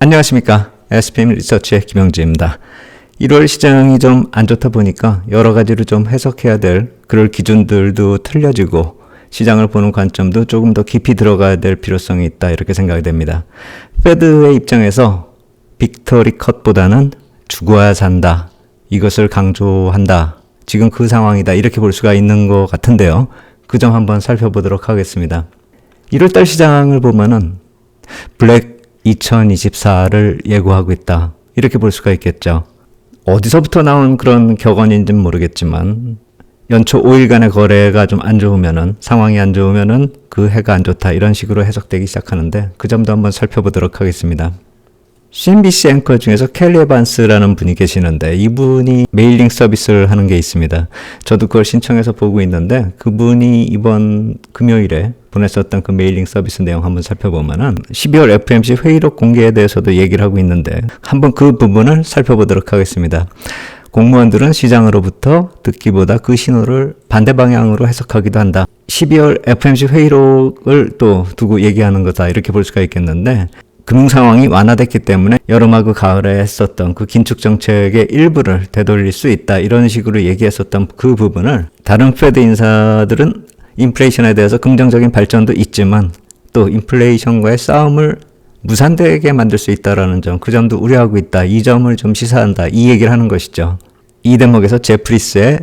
안녕하십니까. SPM 리서치의 김영재입니다. 1월 시장이 좀 안 좋다 보니까 여러 가지로 좀 해석해야 될 그럴 기준들도 틀려지고 시장을 보는 관점도 조금 더 깊이 들어가야 될 필요성이 있다 이렇게 생각이 됩니다. 패드의 입장에서 빅토리 컷보다는 죽어야 산다. 이것을 강조한다. 지금 그 상황이다. 이렇게 볼 수가 있는 것 같은데요. 그 점 한번 살펴보도록 하겠습니다. 1월달 시장을 보면은 블랙 2024를 예고하고 있다. 이렇게 볼 수가 있겠죠. 어디서부터 나온 그런 격언인지는 모르겠지만 연초 5일간의 거래가 좀 안 좋으면은 상황이 안 좋으면은 그 해가 안 좋다 이런 식으로 해석되기 시작하는데 그 점도 한번 살펴보도록 하겠습니다. CNBC 앵커 중에서 켈리 에반스라는 분이 계시는데 이분이 메일링 서비스를 하는 게 있습니다. 저도 그걸 신청해서 보고 있는데 그분이 이번 금요일에 보냈었던 그 메일링 서비스 내용 한번 살펴보면은 12월 FOMC 회의록 공개에 대해서도 얘기를 하고 있는데 한번 그 부분을 살펴보도록 하겠습니다. 공무원들은 시장으로부터 듣기보다 그 신호를 반대 방향으로 해석하기도 한다. 12월 FOMC 회의록을 또 두고 얘기하는 거다 이렇게 볼 수가 있겠는데 금융 상황이 완화됐기 때문에 여름하고 가을에 했었던 그 긴축 정책의 일부를 되돌릴 수 있다. 이런 식으로 얘기했었던 그 부분을 다른 패드 인사들은 인플레이션에 대해서 긍정적인 발전도 있지만 또 인플레이션과의 싸움을 무산되게 만들 수 있다라는 점, 그 점도 우려하고 있다. 이 점을 좀 시사한다. 이 얘기를 하는 것이죠. 이 대목에서 제프리스의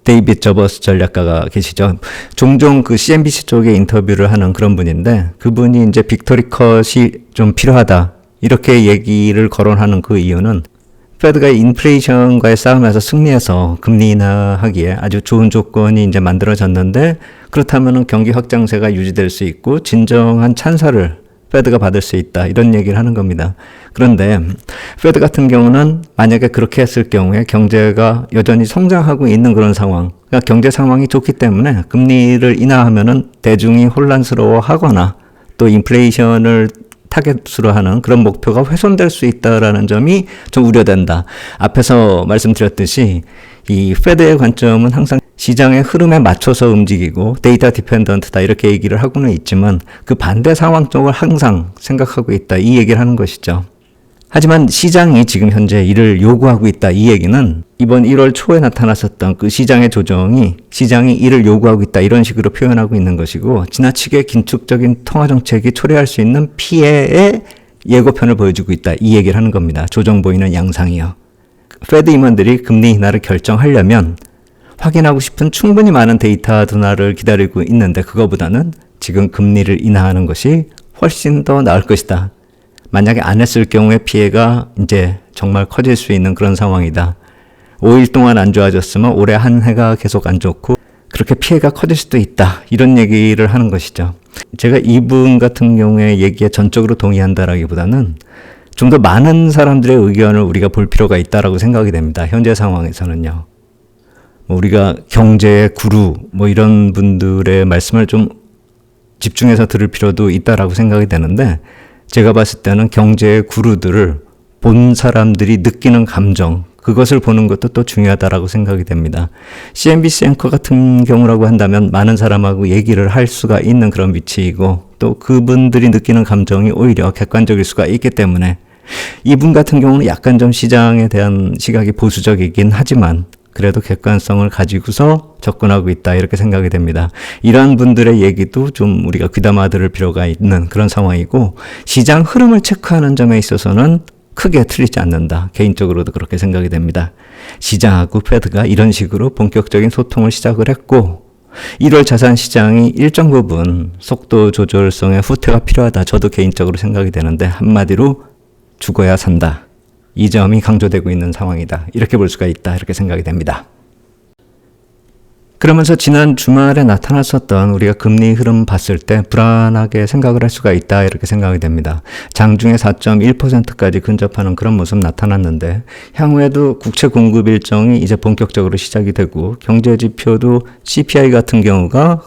데이빗 저버스 전략가가 계시죠. 종종 그 CNBC 쪽에 인터뷰를 하는 그런 분인데 그분이 이제 빅토리 컷이 좀 필요하다. 이렇게 얘기를 거론하는 그 이유는 패드가 인플레이션과의 싸움에서 승리해서 금리 인하하기에 아주 좋은 조건이 이제 만들어졌는데 그렇다면은 경기 확장세가 유지될 수 있고 진정한 찬사를 패드가 받을 수 있다. 이런 얘기를 하는 겁니다. 그런데 패드 같은 경우는 만약에 그렇게 했을 경우에 경제가 여전히 성장하고 있는 그런 상황, 그러니까 경제 상황이 좋기 때문에 금리를 인하하면은 대중이 혼란스러워하거나 또 인플레이션을 타겟으로 하는 그런 목표가 훼손될 수 있다라는 점이 좀 우려된다. 앞에서 말씀드렸듯이 이 패드의 관점은 항상 시장의 흐름에 맞춰서 움직이고 데이터 디펜던트다 이렇게 얘기를 하고는 있지만 그 반대 상황 쪽을 항상 생각하고 있다. 이 얘기를 하는 것이죠. 하지만 시장이 지금 현재 이를 요구하고 있다. 이 얘기는 이번 1월 초에 나타났었던 그 시장의 조정이 시장이 이를 요구하고 있다. 이런 식으로 표현하고 있는 것이고 지나치게 긴축적인 통화정책이 초래할 수 있는 피해의 예고편을 보여주고 있다. 이 얘기를 하는 겁니다. 조정 보이는 양상이요. 패드 임원들이 금리 인하를 결정하려면 확인하고 싶은 충분히 많은 데이터 둔화를 기다리고 있는데 그거보다는 지금 금리를 인하하는 것이 훨씬 더 나을 것이다. 만약에 안 했을 경우에 피해가 이제 정말 커질 수 있는 그런 상황이다. 5일 동안 안 좋아졌으면 올해 한 해가 계속 안 좋고 그렇게 피해가 커질 수도 있다. 이런 얘기를 하는 것이죠. 제가 이분 같은 경우에 얘기에 전적으로 동의한다라기보다는 좀 더 많은 사람들의 의견을 우리가 볼 필요가 있다라고 생각이 됩니다. 현재 상황에서는요. 우리가 경제의 구루 이런 분들의 말씀을 좀 집중해서 들을 필요도 있다라고 생각이 되는데 제가 봤을 때는 경제의 구루들을 본 사람들이 느끼는 감정 그것을 보는 것도 또 중요하다라고 생각이 됩니다. CNBC 앵커 같은 경우라고 한다면 많은 사람하고 얘기를 할 수가 있는 그런 위치이고 또 그분들이 느끼는 감정이 오히려 객관적일 수가 있기 때문에 이분 같은 경우는 약간 좀 시장에 대한 시각이 보수적이긴 하지만 그래도 객관성을 가지고서 접근하고 있다 이렇게 생각이 됩니다. 이러한 분들의 얘기도 좀 우리가 귀담아 들을 필요가 있는 그런 상황이고 시장 흐름을 체크하는 점에 있어서는 크게 틀리지 않는다. 개인적으로도 그렇게 생각이 됩니다. 시장하고 패드가 이런 식으로 본격적인 소통을 시작을 했고 1월 자산 시장이 일정 부분 속도 조절성의 후퇴가 필요하다. 저도 개인적으로 생각이 되는데 한마디로 죽어야 산다. 이 점이 강조되고 있는 상황이다. 이렇게 볼 수가 있다. 이렇게 생각이 됩니다. 그러면서 지난 주말에 나타났었던 우리가 금리 흐름 봤을 때 불안하게 생각을 할 수가 있다. 이렇게 생각이 됩니다. 장중에 4.1%까지 근접하는 그런 모습 나타났는데 향후에도 국채 공급 일정이 이제 본격적으로 시작이 되고 경제 지표도 CPI 같은 경우가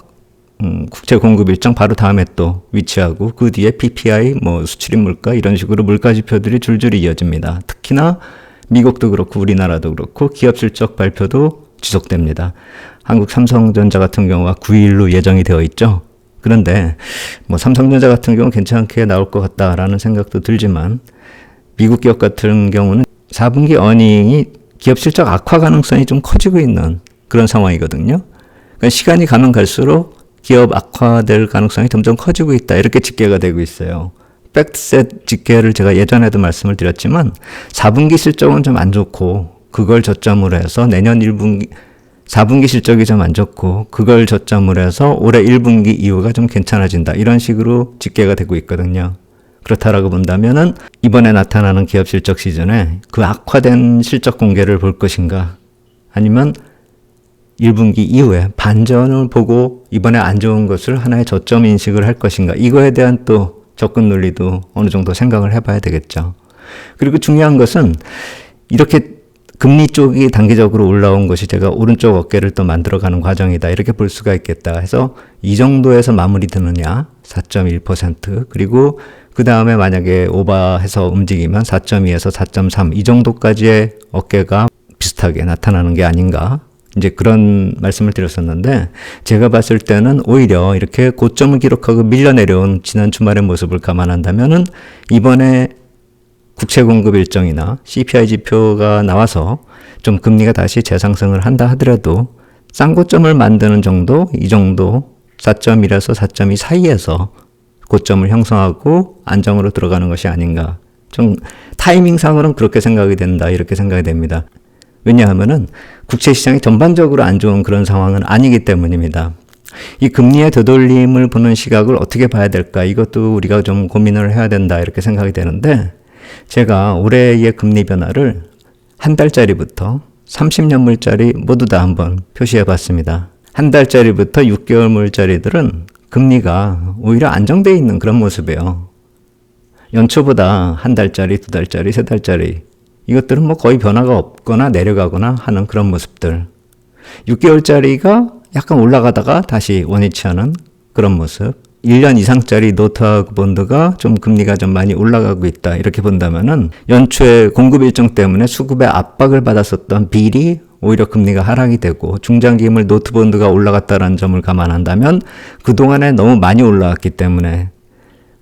국채 공급 일정 바로 다음에 또 위치하고 그 뒤에 PPI, 수출입 물가 이런 식으로 물가 지표들이 줄줄이 이어집니다. 특히나 미국도 그렇고 우리나라도 그렇고 기업 실적 발표도 지속됩니다. 한국 삼성전자 같은 경우가 9일로 예정이 되어 있죠. 그런데 뭐 삼성전자 같은 경우는 괜찮게 나올 것 같다라는 생각도 들지만 미국 기업 같은 경우는 4분기 어닝이 기업 실적 악화 가능성이 좀 커지고 있는 그런 상황이거든요. 그러니까 시간이 가면 갈수록 기업 악화될 가능성이 점점 커지고 있다. 이렇게 집계가 되고 있어요. 팩트셋 집계를 제가 예전에도 말씀을 드렸지만 4분기 실적은 좀 안 좋고 그걸 저점으로 해서 내년 1분기 4분기 실적이 좀 안 좋고 그걸 저점으로 해서 올해 1분기 이후가 좀 괜찮아진다. 이런 식으로 집계가 되고 있거든요. 그렇다라고 본다면은 이번에 나타나는 기업 실적 시즌에 그 악화된 실적 공개를 볼 것인가 아니면 1분기 이후에 반전을 보고 이번에 안 좋은 것을 하나의 저점 인식을 할 것인가 이거에 대한 또 접근 논리도 어느 정도 생각을 해봐야 되겠죠. 그리고 중요한 것은 이렇게 금리 쪽이 단기적으로 올라온 것이 제가 오른쪽 어깨를 또 만들어가는 과정이다. 이렇게 볼 수가 있겠다 해서 이 정도에서 마무리 드느냐 4.1% 그리고 그 다음에 만약에 오버해서 움직이면 4.2에서 4.3 이 정도까지의 어깨가 비슷하게 나타나는 게 아닌가 이제 그런 말씀을 드렸었는데 제가 봤을 때는 오히려 이렇게 고점을 기록하고 밀려 내려온 지난 주말의 모습을 감안한다면은 이번에 국채 공급 일정이나 CPI 지표가 나와서 좀 금리가 다시 재상승을 한다 하더라도 쌍고점을 만드는 정도, 이 정도 4.1에서 4.2 사이에서 고점을 형성하고 안정으로 들어가는 것이 아닌가. 좀 타이밍상으로는 그렇게 생각이 된다, 이렇게 생각이 됩니다. 왜냐하면은 국채 시장이 전반적으로 안 좋은 그런 상황은 아니기 때문입니다. 이 금리의 되돌림을 보는 시각을 어떻게 봐야 될까? 이것도 우리가 좀 고민을 해야 된다, 이렇게 생각이 되는데 제가 올해의 금리 변화를 한 달짜리부터 30년물짜리 모두 다 한번 표시해 봤습니다. 한 달짜리부터 6개월물짜리들은 금리가 오히려 안정되어 있는 그런 모습이에요. 연초보다 한 달짜리, 두 달짜리, 세 달짜리 이것들은 뭐 거의 변화가 없거나 내려가거나 하는 그런 모습들. 6개월짜리가 약간 올라가다가 다시 원위치 하는 그런 모습. 1년 이상짜리 노트하고 본드가 좀 금리가 좀 많이 올라가고 있다. 이렇게 본다면은 연초에 공급 일정 때문에 수급의 압박을 받았었던 빌이 오히려 금리가 하락이 되고 중장기물 노트 본드가 올라갔다는 점을 감안한다면 그동안에 너무 많이 올라왔기 때문에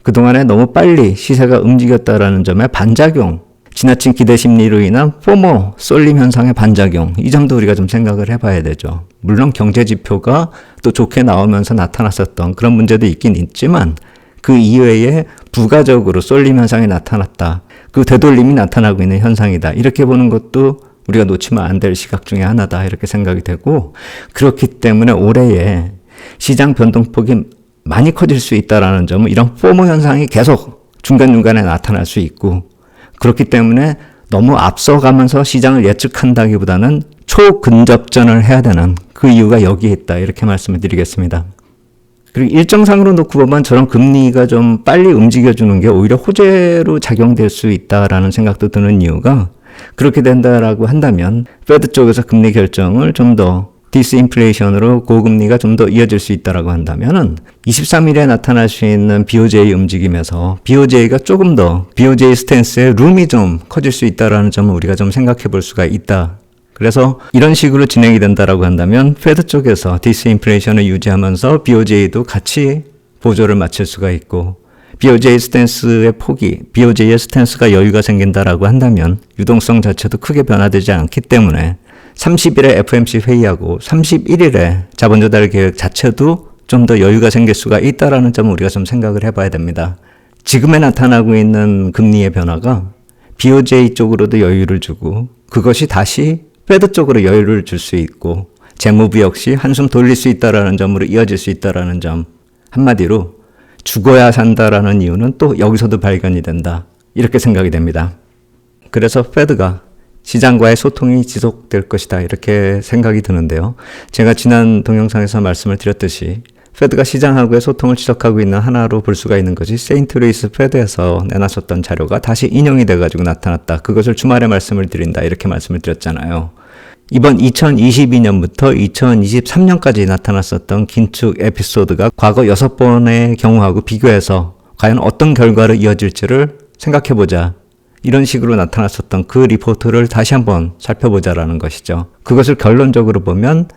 그동안에 너무 빨리 시세가 움직였다라는 점에 반작용, 지나친 기대 심리로 인한 포모, 쏠림 현상의 반작용, 이 점도 우리가 좀 생각을 해봐야 되죠. 물론 경제 지표가 또 좋게 나오면서 나타났었던 그런 문제도 있긴 있지만 그 이외에 부가적으로 쏠림 현상이 나타났다. 그 되돌림이 나타나고 있는 현상이다. 이렇게 보는 것도 우리가 놓치면 안 될 시각 중에 하나다. 이렇게 생각이 되고 그렇기 때문에 올해에 시장 변동폭이 많이 커질 수 있다는 점은 이런 포모 현상이 계속 중간중간에 나타날 수 있고 그렇기 때문에 너무 앞서가면서 시장을 예측한다기보다는 초근접전을 해야 되는 그 이유가 여기에 있다. 이렇게 말씀을 드리겠습니다. 그리고 일정상으로 놓고 보면 저런 금리가 좀 빨리 움직여주는 게 오히려 호재로 작용될 수 있다라는 생각도 드는 이유가 그렇게 된다라고 한다면 페드 쪽에서 금리 결정을 좀 더 디스인플레이션으로 고금리가 좀 더 이어질 수 있다라고 한다면은 23일에 나타날 수 있는 BOJ 움직임에서 BOJ가 조금 더 BOJ 스탠스의 룸이 좀 커질 수 있다라는 점을 우리가 좀 생각해 볼 수가 있다. 그래서 이런 식으로 진행이 된다라고 한다면 페드 쪽에서 디스인플레이션을 유지하면서 BOJ도 같이 보조를 맞출 수가 있고 BOJ 스탠스의 폭이, BOJ의 스탠스가 여유가 생긴다라고 한다면 유동성 자체도 크게 변화되지 않기 때문에 30일에 FOMC 회의하고 31일에 자본 조달 계획 자체도 좀 더 여유가 생길 수가 있다라는 점을 우리가 좀 생각을 해봐야 됩니다. 지금에 나타나고 있는 금리의 변화가 BOJ 쪽으로도 여유를 주고 그것이 다시 페드 쪽으로 여유를 줄 수 있고 재무부 역시 한숨 돌릴 수 있다라는 점으로 이어질 수 있다라는 점. 한마디로 죽어야 산다라는 이유는 또 여기서도 발견이 된다. 이렇게 생각이 됩니다. 그래서 페드가 시장과의 소통이 지속될 것이다. 이렇게 생각이 드는데요. 제가 지난 동영상에서 말씀을 드렸듯이 페드가 시장하고의 소통을 지속하고 있는 하나로 볼 수가 있는 것이 세인트루이스 페드에서 내놨었던 자료가 다시 인용이 돼가지고 나타났다. 그것을 주말에 말씀을 드린다. 이렇게 말씀을 드렸잖아요. 이번 2022년부터 2023년까지 나타났었던 긴축 에피소드가 과거 6번의 경우하고 비교해서 과연 어떤 결과로 이어질지를 생각해보자. 이런 식으로 나타났었던 그 리포트를 다시 한번 살펴보자라는 것이죠. 그것을 결론적으로 보면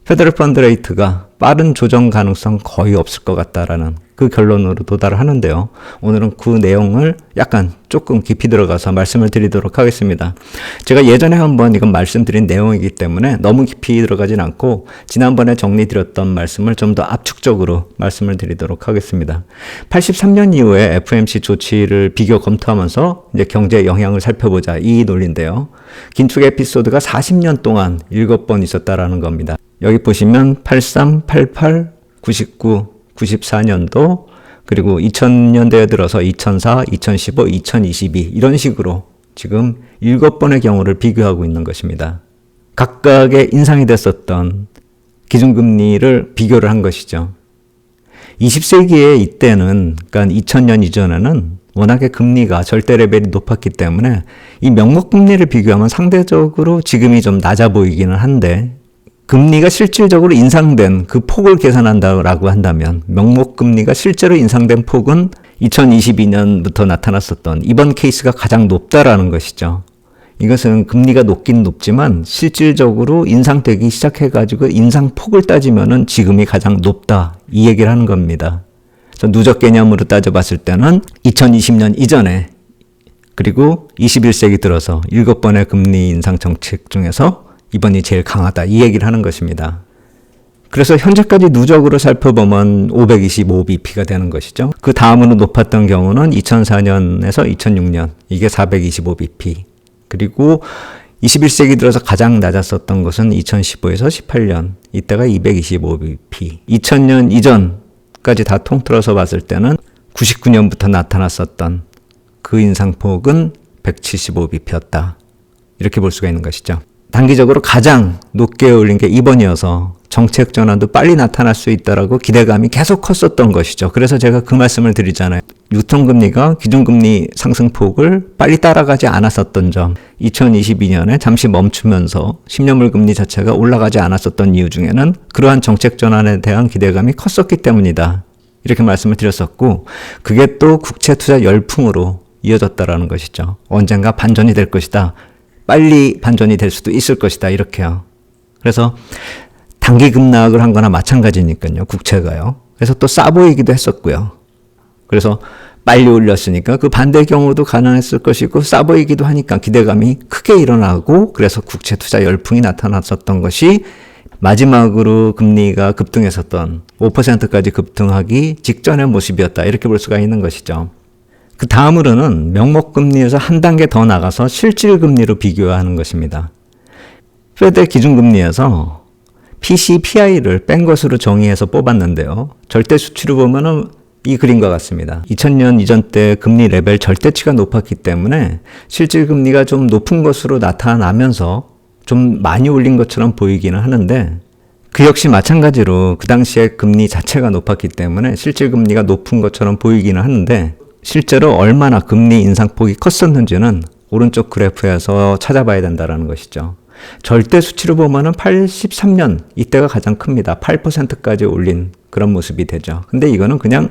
페더럴 펀드 레이트가 빠른 조정 가능성 거의 없을 것 같다라는 그 결론으로 도달하는데요. 오늘은 그 내용을 약간 조금 깊이 들어가서 말씀을 드리도록 하겠습니다. 제가 예전에 한번 이건 말씀드린 내용이기 때문에 너무 깊이 들어가진 않고 지난번에 정리드렸던 말씀을 좀 더 압축적으로 말씀을 드리도록 하겠습니다. 83년 이후에 FOMC 조치를 비교 검토하면서 이제 경제 영향을 살펴보자 이 논리인데요. 긴축 에피소드가 40년 동안 7번 있었다라는 겁니다. 여기 보시면 83, 88, 99, 94년도 그리고 2000년대에 들어서 2004, 2015, 2022 이런 식으로 지금 7번의 경우를 비교하고 있는 것입니다. 각각의 인상이 됐었던 기준금리를 비교를 한 것이죠. 20세기에 이때는 그러니까 2000년 이전에는 워낙에 금리가 절대 레벨이 높았기 때문에 이 명목금리를 비교하면 상대적으로 지금이 좀 낮아 보이기는 한데 금리가 실질적으로 인상된 그 폭을 계산한다라고 한다면 명목금리가 실제로 인상된 폭은 2022년부터 나타났었던 이번 케이스가 가장 높다라는 것이죠. 이것은 금리가 높긴 높지만 실질적으로 인상되기 시작해가지고 인상폭을 따지면은 지금이 가장 높다 이 얘기를 하는 겁니다. 그래서 누적 개념으로 따져봤을 때는 2020년 이전에 그리고 21세기 들어서 7번의 금리 인상 정책 중에서 이번이 제일 강하다 이 얘기를 하는 것입니다. 그래서 현재까지 누적으로 살펴보면 525bp가 되는 것이죠. 그 다음으로 높았던 경우는 2004년에서 2006년 이게 425bp 그리고 21세기 들어서 가장 낮았었던 것은 2015에서 18년 이때가 225bp 2000년 이전까지 다 통틀어서 봤을 때는 99년부터 나타났었던 그 인상폭은 175bp였다 이렇게 볼 수가 있는 것이죠. 단기적으로 가장 높게 올린 게 이번이어서 정책 전환도 빨리 나타날 수 있다라고 기대감이 계속 컸었던 것이죠. 그래서 제가 그 말씀을 드리잖아요. 유통금리가 기준금리 상승폭을 빨리 따라가지 않았었던 점, 2022년에 잠시 멈추면서 10년물 금리 자체가 올라가지 않았었던 이유 중에는 그러한 정책 전환에 대한 기대감이 컸었기 때문이다. 이렇게 말씀을 드렸었고 그게 또 국채 투자 열풍으로 이어졌다라는 것이죠. 언젠가 반전이 될 것이다. 빨리 반전이 될 수도 있을 것이다. 이렇게요. 그래서 단기 급락을 한 거나 마찬가지니까요. 국채가요. 그래서 또 싸 보이기도 했었고요. 그래서 빨리 올렸으니까 그 반대 경우도 가능했을 것이고 싸 보이기도 하니까 기대감이 크게 일어나고 그래서 국채 투자 열풍이 나타났었던 것이 마지막으로 금리가 급등했었던 5%까지 급등하기 직전의 모습이었다. 이렇게 볼 수가 있는 것이죠. 그 다음으로는 명목금리에서 한 단계 더 나가서 실질금리로 비교하는 것입니다. 페드 기준금리에서 PCPI를 뺀 것으로 정의해서 뽑았는데요. 절대 수치로 보면은 이 그림과 같습니다. 2000년 이전 때 금리 레벨 절대치가 높았기 때문에 실질금리가 좀 높은 것으로 나타나면서 좀 많이 올린 것처럼 보이기는 하는데 그 역시 마찬가지로 그 당시에 금리 자체가 높았기 때문에 실질금리가 높은 것처럼 보이기는 하는데 실제로 얼마나 금리 인상폭이 컸었는지는 오른쪽 그래프에서 찾아봐야 된다는 것이죠. 절대 수치로 보면은 83년 이때가 가장 큽니다. 8%까지 올린 그런 모습이 되죠. 근데 이거는 그냥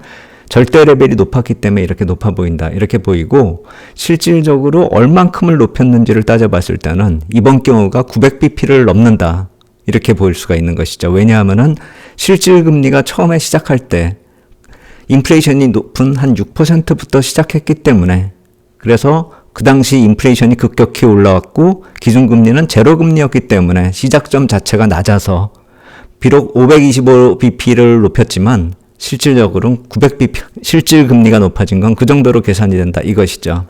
절대 레벨이 높았기 때문에 이렇게 높아 보인다. 이렇게 보이고 실질적으로 얼만큼을 높였는지를 따져봤을 때는 이번 경우가 900bp를 넘는다. 이렇게 보일 수가 있는 것이죠. 왜냐하면은 실질금리가 처음에 시작할 때 인플레이션이 높은 한 6%부터 시작했기 때문에 그래서 그 당시 인플레이션이 급격히 올라왔고 기준금리는 제로금리였기 때문에 시작점 자체가 낮아서 비록 525bp를 높였지만 실질적으로는 900bp 실질금리가 높아진 건 그 정도로 계산이 된다 이것이죠.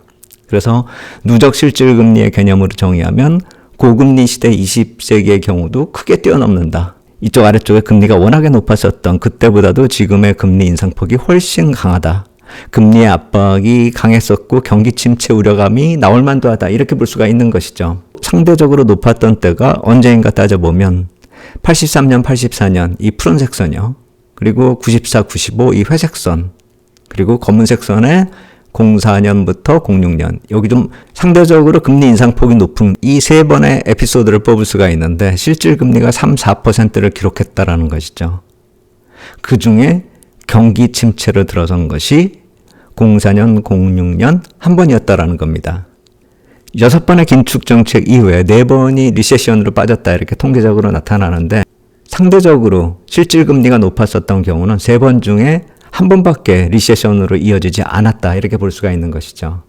그래서 누적 실질금리의 개념으로 정의하면 고금리 시대 20세기의 경우도 크게 뛰어넘는다. 이쪽 아래쪽에 금리가 워낙에 높았었던 그때보다도 지금의 금리 인상폭이 훨씬 강하다. 금리의 압박이 강했었고 경기 침체 우려감이 나올 만도 하다. 이렇게 볼 수가 있는 것이죠. 상대적으로 높았던 때가 언제인가 따져보면 83년, 84년 이 푸른색 선이요. 그리고 94, 95 이 회색 선. 그리고 검은색 선에 04년부터 06년 여기 좀 상대적으로 금리 인상폭이 높은 이 세 번의 에피소드를 뽑을 수가 있는데 실질금리가 3, 4%를 기록했다라는 것이죠. 그 중에 경기 침체로 들어선 것이 04년, 06년 한 번이었다라는 겁니다. 6번의 긴축 정책 이후에 4번이 리세션으로 빠졌다 이렇게 통계적으로 나타나는데 상대적으로 실질금리가 높았었던 경우는 3번 중에 한 번밖에 리세션으로 이어지지 않았다. 이렇게 볼 수가 있는 것이죠.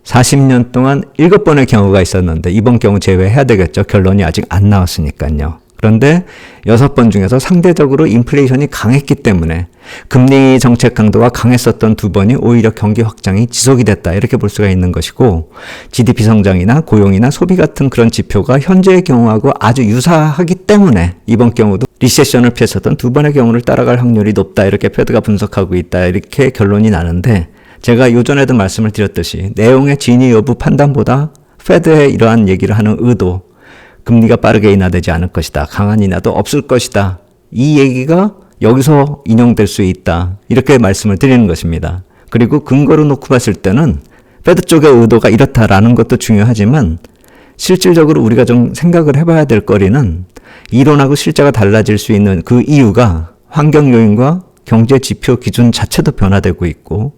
40년 동안 7번의 경우가 있었는데 이번 경우 제외해야 되겠죠. 결론이 아직 안 나왔으니까요. 그런데 6번 중에서 상대적으로 인플레이션이 강했기 때문에 금리 정책 강도가 강했었던 2번이 오히려 경기 확장이 지속이 됐다. 이렇게 볼 수가 있는 것이고 GDP 성장이나 고용이나 소비 같은 그런 지표가 현재의 경우하고 아주 유사하기 때문에 이번 경우도 리세션을 피했었던 2번의 경우를 따라갈 확률이 높다. 이렇게 패드가 분석하고 있다. 이렇게 결론이 나는데 제가 요전에도 말씀을 드렸듯이 내용의 진위 여부 판단보다 패드의 이러한 얘기를 하는 의도, 금리가 빠르게 인하되지 않을 것이다. 강한 인하도 없을 것이다. 이 얘기가 여기서 인용될 수 있다. 이렇게 말씀을 드리는 것입니다. 그리고 근거로 놓고 봤을 때는 패드 쪽의 의도가 이렇다라는 것도 중요하지만 실질적으로 우리가 좀 생각을 해봐야 될 거리는 이론하고 실제가 달라질 수 있는 그 이유가 환경 요인과 경제 지표 기준 자체도 변화되고 있고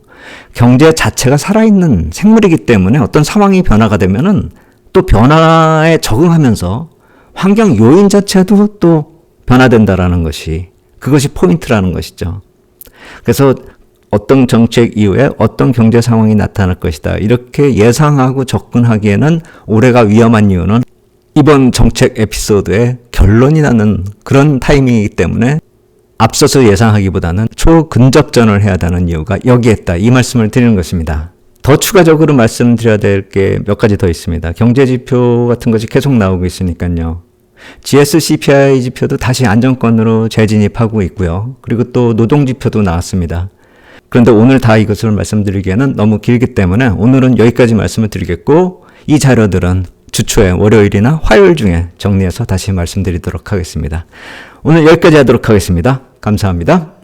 경제 자체가 살아있는 생물이기 때문에 어떤 상황이 변화가 되면은 또 변화에 적응하면서 환경 요인 자체도 또 변화된다라는 것이 그것이 포인트라는 것이죠. 그래서 어떤 정책 이후에 어떤 경제 상황이 나타날 것이다. 이렇게 예상하고 접근하기에는 올해가 위험한 이유는 이번 정책 에피소드에 결론이 나는 그런 타이밍이기 때문에 앞서서 예상하기보다는 초근접전을 해야 되는 이유가 여기에 있다. 이 말씀을 드리는 것입니다. 더 추가적으로 말씀드려야 될 게 몇 가지 더 있습니다. 경제지표 같은 것이 계속 나오고 있으니까요. GS CPI 지표도 다시 안정권으로 재진입하고 있고요. 그리고 또 노동지표도 나왔습니다. 그런데 오늘 다 이것을 말씀드리기에는 너무 길기 때문에 오늘은 여기까지 말씀을 드리겠고 이 자료들은 주초에 월요일이나 화요일 중에 정리해서 다시 말씀드리도록 하겠습니다. 오늘 여기까지 하도록 하겠습니다. 감사합니다.